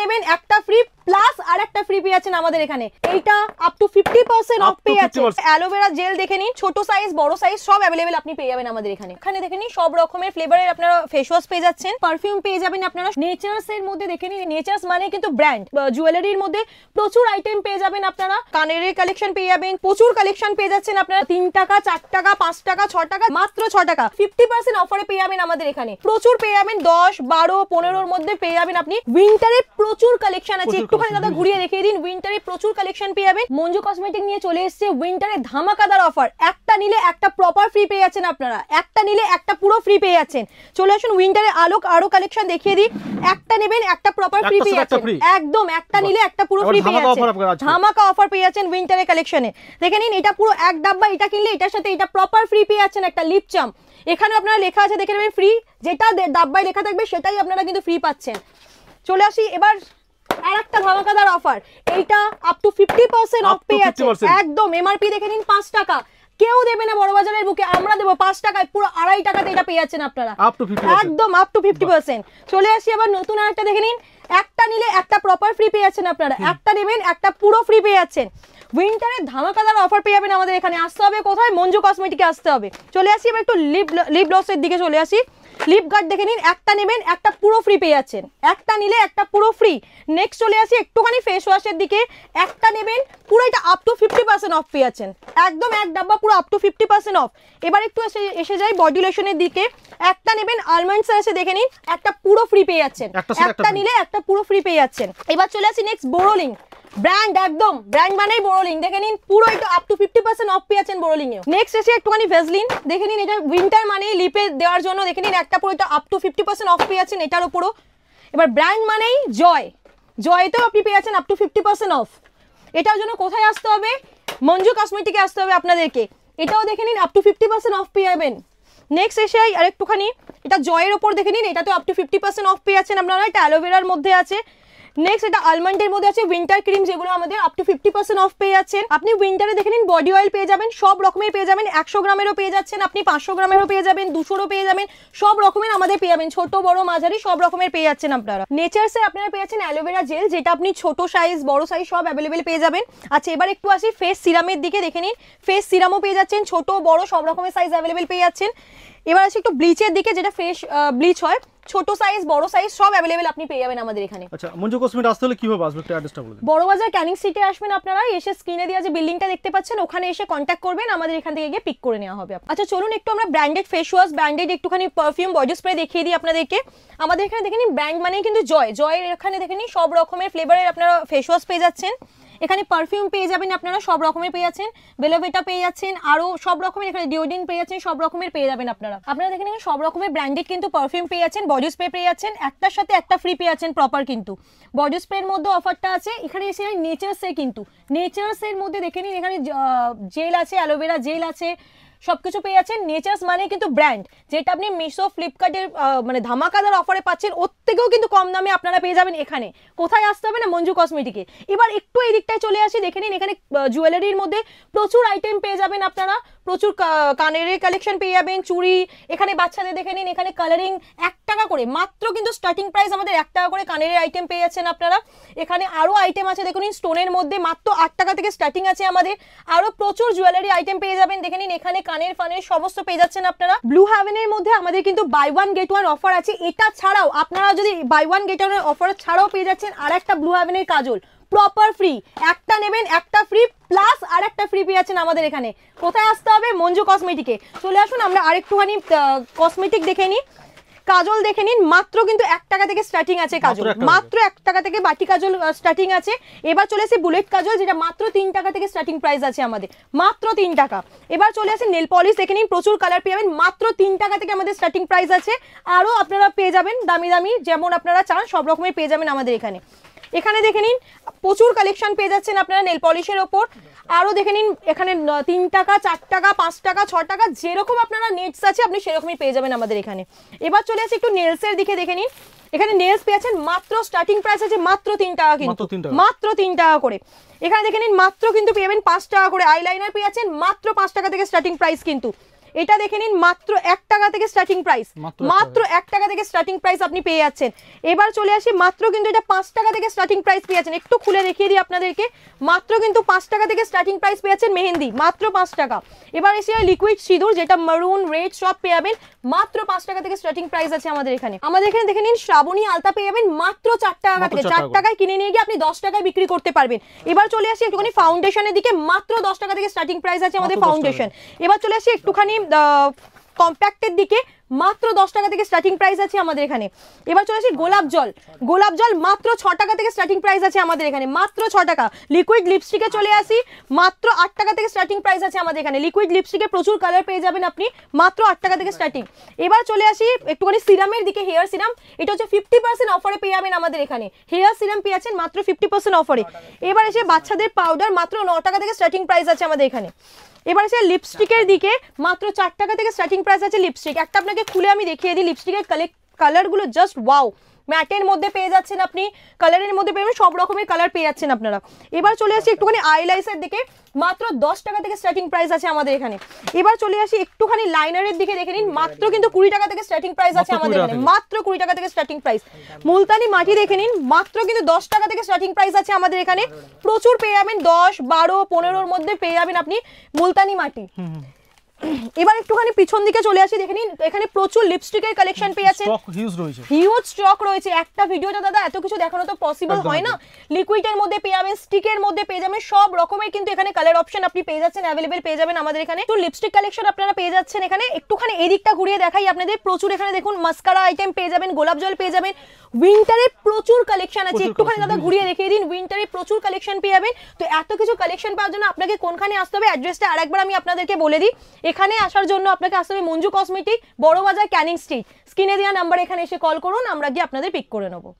নেবেন একটা free plus আর একটা ফ্রি পেয়ে যাচ্ছেন আমাদের এখানে। এইটা আপ টু 50% অফ পেয়ে যাচ্ছেন। অ্যালোভেরা জেল দেখে নিন, ছোট সাইজ বড় সাইজ সব अवेलेबल আপনি পেয়ে যাবেন আমাদের এখানে। এখানে দেখে নিন সব রকমের ফ্লেভারের আপনারা ফেস ওয়াশ পেয়ে যাচ্ছেন, পারফিউম পেয়ে যাবেন আপনারা। নেচারস এর মধ্যে দেখে নিন, নেচারস মানে কিন্তু ব্র্যান্ড। জুয়েলারির মধ্যে প্রচুর আইটেম পেয়ে যাবেন আপনারা, কানের কালেকশন পেয়ে যাবেন, প্রচুর কালেকশন পেয়ে যাচ্ছেন আপনারা। 3 টাকা 4 টাকা 5 টাকা 6 টাকা মাত্র 6 টাকা 50% অফারে পেয়ে যাবেন আমাদের এখানে। প্রচুর পেয়ে যাবেন, 10 12 15 এর মধ্যে পেয়ে যাবেন আপনি। উইন্টারে প্রচুর কালেকশন আছে, একটুখানি দাদা ঘুরিয়ে দেখিয়ে দিন। উইন্টারে প্রচুর কালেকশন পেয়ে যাবেন। মঞ্জু কসমেটিক নিয়ে চলে এসেছে উইন্টারে ধামাকাদার অফার। একটা নিলে একটা প্রপার ফ্রি পেয়ে যাচ্ছেন আপনারা, একটা নিলে একটা পুরো ফ্রি পেয়ে যাচ্ছেন। চলে আসুন উইন্টারে আরো কালেকশন দেখিয়ে দিই। একটা নেবেন একটা প্রপার ফ্রি পেয়ে যাচ্ছেন, একদম একটা নিলে একটা পুরো ফ্রি পেয়ে যাচ্ছেন। ধামাকা অফার পেয়ে যাচ্ছেন উইন্টারে কালেকশনে। দেখে নিন এটা পুরো এক ডাব্বা, এটা কিনলে এটার সাথে এটা প্রপার ফ্রি পেয়ে যাচ্ছেন। একটা লিপ চাম এখানে আপনারা লেখা আছে দেখে নেবেন ফ্রি, যেটা ডাব্বায় লেখা থাকবে সেটাই আপনারা কিন্তু ফ্রি পাচ্ছেন। চলে আসি এবার আরেকটা ধামাকাদার অফার, এইটা আপ টু 50% অফ পেয়ে যাচ্ছেন। একদম এমআরপি দেখে নিন 5 টাকা, কেউ দেবে না বড় বাজারের বুকে, আমরা দেবো 5 টাকায়, পুরো 2.5 টাকাতে এটা পেয়ে যাচ্ছেন আপনারা একদম আপ টু 50%। চলে আসি আবার নতুন আরেকটা দেখে নিন, একটা নিলে একটা প্রপার ফ্রি পেয়ে যাচ্ছেন আপনারা, একটা নেবেন একটা পুরো ফ্রি পেয়ে যাচ্ছেন। উইন্টারে ধামাকাদার অফার পেয়ে যাবেন আমাদের এখানে। আসতে হবে কোথায়? মঞ্জু কসমেটিকে আসতে হবে। চলে আসি এবার একটু লিপ গ্লসের দিকে চলে আসি। লিপ গার্ড দেখে নিন, একটা নেবেন একটা পুরো ফ্রি পেয়ে যাচ্ছেন, একটা নিলে একটা পুরো ফ্রি। নেক্সট চলে আসি একটুখানি ফেস ওয়াশের দিকে, একটা নেবেন পুরো এটা আপ টু 50% অফ পেয়ে যাচ্ছেন, একদম এক ডাব্বা পুরো আপ টু 50% অফ। এবার একটু এসে যাই বডি লোশনের দিকে, একটা নেবেন আলমন্ডস আছে দেখে নিন, একটা পুরো ফ্রি পেয়ে যাচ্ছেন, একটা নিলে একটা পুরো ফ্রি পেয়ে যাচ্ছেন। এবার চলে আসি নেক্সট বোরোলিং ব্র্যান্ড, একদম ব্র্যান্ড মানেই বোরোলিং। দেখে নিন পুরো এটা আপ টু 50% অফ পেয়ে যাচ্ছেন বোরোলিং এ। নেক্সট এসে একটুখানি ভেসলিন দেখে নিন, এটা উইন্টার মানে লিপে দেওয়ার জন্য দেখে নিন, একটা পুরো এটা আপ টু 50% অফ পেয়ে যাচ্ছেন এটার উপরও। এবার ব্র্যান্ড মানেই জয়তেও আপনি পেয়ে যাচ্ছেন আপ টু 50% অফ। এটার জন্য কোথায় আসতে হবে? মঞ্জু কসমেটিকে আসতে হবে আপনাদেরকে। এটাও দেখে নিন আপ টু 50% অফ পেয়ে যাবেন। নেক্সট এসে আর একটুখানি এটা জয়ের ওপর দেখে নিন, এটাতে আপ টু 50% অফ পেয়ে যাচ্ছেন আপনারা, এটা অ্যালোভেরার মধ্যে আছে। নেক্সট এটা আলমন্ডের মধ্যে আছে উইন্টার ক্রিম, যেগুলো আমাদের আপ টু 50% অফ পেয়ে যাচ্ছেন। আপনি উইন্টারে দেখে নিন বডি অয়েল পেয়ে যাবেন, সব রকমের পেয়ে যাবেন, 100 গ্রামেরও পেয়ে যাচ্ছেন, আপনি 500 গ্রামেরও পেয়ে যাবেন, 200রও পেয়ে যাবেন, সব রকমের আমাদের পেয়ে যাবেন, ছোট বড় মাঝারি সব রকমের পেয়ে যাচ্ছেন আপনারা। নেচারসে আপনারা পেয়ে যাচ্ছেন অ্যালোভেরা জেল, যেটা আপনি ছোট সাইজ বড় সাইজ সব অ্যাভেলেবেল পেয়ে যাবেন। আচ্ছা এবার একটু আসি ফেস সিরামের দিকে, দেখে নিন ফেস সিরামও পেয়ে যাচ্ছেন, ছোট বড় সব রকমের সাইজ অ্যাভেলেবেল পেয়ে যাচ্ছেন। এবার আসি একটু ব্লিচের দিকে, যেটা ফেস ব্লিচ হয়, ছোট সাইজ বড় সাইজ সব अवेलेबल আপনি পেয়ে যাবেন আমাদের এখানে। আচ্ছা মঞ্জু কসমেটিক আসতে হলে কিভাবে আসবে একটু অ্যাড্রেসটা বলে দিন। বড় বাজার ক্যানিং সিটি আসবেন আপনারা, এসে স্ক্রিনে দেওয়া যে বিল্ডিংটা দেখতে পাচ্ছেন ওখানে এসে কন্ট্যাক্ট করবেন, আমাদের এখান থেকে গিয়ে পিক করে নেওয়া হবে। আচ্ছা চলুন একটু আমরা ব্র্যান্ডেড ফেস ওয়াশ, ব্র্যান্ডেড একটুখানি পারফিউম বডি স্প্রে দেখিয়ে দিই আপনাদেরকে। আমাদের এখানে দেখে নিন ব্র্যান্ড মানে কিন্তু জয়ের এখানে দেখে নিন সব রকমের ফ্লেভারের আপনারা ফেস ওয়াশ পেয়ে যাচ্ছেন। এখানে পারফিউম পেয়ে যাবেন আপনারা, সব রকমের পেয়ে যাচ্ছেন, বেলোভেটা পেয়ে যাচ্ছেন, আরো সব রকমের এখানে ডিওড্রেন্ট পেয়ে যাচ্ছেন, সব রকমের পেয়ে যাবেন আপনারা দেখেন সব রকমের ব্র্যান্ডেড কিন্তু পারফিউম পেয়ে যাচ্ছেন, বডি স্প্রে পেয়ে যাচ্ছেন, একটার সাথে একটা ফ্রি পেয়ে যাচ্ছেন প্রপার। কিন্তু বডি স্প্রের মধ্যে অফারটা আছে। এখানে এসে নেচারসের কিন্তু নেচারসের মধ্যে দেখে নিন, এখানে জেল আছে, অ্যালোভেরা জেল আছে, সবকিছু পেয়ে যাচ্ছেন। নেচারস মানে কিন্তু ব্র্যান্ড, যেটা আপনি মিশো ফ্লিপকার্টের মানে ধামাকাদার অফারে পাচ্ছেন, ওর থেকেও কিন্তু কম দামে আপনারা পেয়ে যাবেন এখানে। কোথায় আসতে হবে না? মঞ্জু কসমেটিকে। এবার একটু এই দিকটায় চলে আসি, দেখে নিন এখানে জুয়েলারির মধ্যে প্রচুর আইটেম পেয়ে যাবেন আপনারা, প্রচুর কানের কালেকশন পেয়ে যাবেন, চুড়ি, এখানে বাচ্চাদের দেখে নিন, এখানে কালারিং 1 টাকা করে মাত্র, কিন্তু স্টার্টিং প্রাইস আমাদের 1 টাকা করে কানের আইটেম পেয়ে যাচ্ছেন আপনারা। এখানে আরো আইটেম আছে দেখুন, স্টোনের মধ্যে মাত্র 8 টাকা থেকে স্টার্টিং আছে আমাদের। আরো প্রচুর জুয়েলারি আইটেম পেয়ে যাবেন, দেখে নিন এখানে কানের ফানের সমস্ত পেয়ে যাচ্ছেন আপনারা। ব্লু হেভেনের মধ্যে আমাদের কিন্তু buy one get one offer আছে। এটা ছাড়াও আপনারা যদি buy one get one offer ছাড়াও পেয়ে যাচ্ছেন আর একটা ব্লু হেভেনের কাজল প্রপার ফ্রি, একটা নেবেন একটা ফ্রি প্লাস আর একটা ফ্রি পেয়ে যাচ্ছেন আমাদের এখানে। কোথায় আসতে হবে? মঞ্জু কসমেটিকে চলে আসুন। আমরা আরেকটুখানি কসমেটিক দেখে নিই, কাজল দেখে নিন, মাত্র কিন্তু 1 টাকা থেকে স্টার্টিং আছে কাজল, মাত্র 1 টাকা থেকে বাটি কাজল স্টার্টিং আছে। এবার চলে আসি বুলেট কাজল, যেটা মাত্র 3 টাকা থেকে স্টার্টিং প্রাইস আছে আমাদের, মাত্র 3 টাকা। এবার চলে আসি নেল পলিশ দেখে নিন, প্রচুর কালার পেয়ে যাবেন, মাত্র 3 টাকা থেকে আমাদের স্টার্টিং প্রাইস আছে। আরও আপনারা পেয়ে যাবেন দামি দামি, যেমন আপনারা চান সব রকমের পেয়ে যাবেন আমাদের এখানে। এখানে দেখে নিন প্রচুর কালেকশন পেয়ে যাচ্ছেন আপনারা নেল পলিশের ওপর। আরও দেখে নিন এখানে 3 টাকা 4 টাকা 5 টাকা 6 টাকা যেরকম আপনারা নেটস আছে আপনি সেরকমই পেয়ে যাবেন আমাদের এখানে। এবার চলে আসি একটু নেলসের দিকে, দেখে নিন এখানে নেলস পেয়েছেন মাত্র স্টার্টিং প্রাইস আছে মাত্র 3 টাকা, কিন্তু মাত্র 3 টাকা করে। এখানে দেখে নিন মাত্র কিন্তু পেয়ে যাবেন 5 টাকা করে। আইলাইনার পেয়ে যাচ্ছেন মাত্র 5 টাকা থেকে স্টার্টিং প্রাইস কিন্তু। এটা দেখে নিন মাত্র 1 টাকা থেকে স্টার্টিং প্রাইস, মাত্র 1 টাকা থেকে স্টার্টিং প্রাইস আপনি পেয়ে যাচ্ছেন। এবার চলে আসি মাত্র কিন্তু এটা 5 টাকা থেকে স্টার্টিং প্রাইস পেয়ে যাচ্ছেন। একটু খুলে দেখিয়ে দিই আপনাদেরকে, মাত্র কিন্তু 5 টাকা থেকে স্টার্টিং প্রাইস পেয়ে যাচ্ছেন মেহেন্দি, মাত্র 5 টাকা। এবার এসে লিকুইড সিঁদুর যেটা মারুন রেড সব পেয়ে যাবেন, মাত্র 5 টাকা থেকে স্টার্টিং প্রাইস আছে আমাদের এখানে। আমাদের এখানে দেখে নিন শ্রাবণী আলতা পেয়ে যাবেন মাত্র 4 টাকা থেকে, 4 টাকায় কিনে নিয়ে গিয়ে আপনি 10 টাকায় বিক্রি করতে পারবেন। এবার চলে আসি একটুখানি ফাউন্ডেশনের দিকে, মাত্র 10 টাকা থেকে স্টার্টিং প্রাইস আছে আমাদের ফাউন্ডেশন। এবার চলে আসি একটুখানি কম্প্যাক্টের দিকে, মাত্র 10 টাকা থেকে স্টার্টিং প্রাইস আছে আমাদের এখানে। এবার চলে আসি গোলাপ জল, গোলাপ জল মাত্র 6 টাকা থেকে স্টার্টিং প্রাইস আছে আমাদের এখানে, মাত্র 6 টাকা। লিকুইড লিপস্টিকে চলে আসি, মাত্র 8 টাকা থেকে স্টার্টিং প্রাইস আছে আমাদের এখানে। লিকুইড লিপস্টিকে প্রচুর কালার পেয়ে যাবেন আপনি, মাত্র 8 টাকা থেকে স্টার্টিং। এবার চলে আসি একটুখানি সিরামের দিকে, হেয়ার সিরাম, এটা হচ্ছে 50% অফারে পেয়ে যাবেন আমাদের এখানে। হেয়ার সিরাম পেয়ে যাচ্ছেন মাত্র 50% অফারে। এবার এসে বাচ্চাদের পাউডার মাত্র 9 টাকা থেকে স্টার্টিং প্রাইস আছে আমাদের এখানে। এবার এসে লিপস্টিকের দিকে, মাত্র 4 টাকা থেকে স্টার্টিং প্রাইস আছে লিপস্টিক। একটা আপনাকে খুলে আমি দেখিয়ে দিই, লিপস্টিকের কালারগুলো জাস্ট ওয়াও, ম্যাটের মধ্যে পেয়ে যাচ্ছেন আপনি, কালারের মধ্যে পেয়ে যাবেন, সব রকমের কালার পেয়ে যাচ্ছেন আপনারা। এবার চলে আসি একটুখানি আইলাইসের দিকে, মাত্র 10 টাকা থেকে স্টার্টিং প্রাইস আছে আমাদের এখানে। এবার চলে আসি একটুখানি লাইনারের দিকে, দেখে নিন মাত্র কিন্তু 20 টাকা থেকে স্টার্টিং প্রাইস আছে আমাদের এখানে, মাত্র 20 টাকা থেকে স্টার্টিং প্রাইস। মুলতানি মাটি দেখে নিন, মাত্র কিন্তু 10 টাকা থেকে স্টার্টিং প্রাইস আছে আমাদের এখানে। প্রচুর পেয়ে যাবেন, 10, 12, 15-র মধ্যে পেয়ে যাবেন আপনি মুলতানি মাটি। এবার একটুখানি পিছন দিকে চলে আসি, দেখে নিন এখানে প্রচুর লিপস্টিকের কালেকশন পেয়ে যাচ্ছে, হিউজ স্টক রয়েছে। একটা ভিডিওতে দাদা এত কিছু দেখানো তো পসিবল হয় না। লিকুইডের মধ্যে পেয়ে যাবেন, স্টিকের মধ্যে পেয়ে যাবেন, সব রকমের কিন্তু এখানে কালার অপশন আপনি পেয়ে যাচ্ছেন, অ্যাভেলেবেল পেয়ে যাবেন আমাদের এখানে। তো লিপস্টিক কালেকশন আপনারা পেয়ে যাচ্ছেন এখানে। একটুখানি এই দিকটা ঘুরিয়ে দেখাই আপনাদের, প্রচুর এখানে দেখুন মাস্কারা আইটেম পেয়ে যাবেন, গোলাপ জল পেয়ে যাবেন, উইন্টারের প্রচুর কালেকশন আছে। একটুখানি দাদা ঘুরিয়ে দেখিয়ে দিন, উইন্টারে প্রচুর কালেকশন পেয়ে যাবেন। তো এত কিছু কালেকশন পাওয়ার জন্য আপনাকে কোনখানে আসতে হবে, অ্যাড্রেসটা আরেকবার আমি আপনাদেরকে বলে দিই। এখানে আসার জন্য আপনাকে আসতে হবে মঞ্জু কসমেটিক, বড় বাজার, ক্যানিং স্ট্রিট। স্ক্রিনে দেওয়া নাম্বার, এখানে এসে কল করুন, আমরা গিয়ে আপনাদের পিক করে নেবো।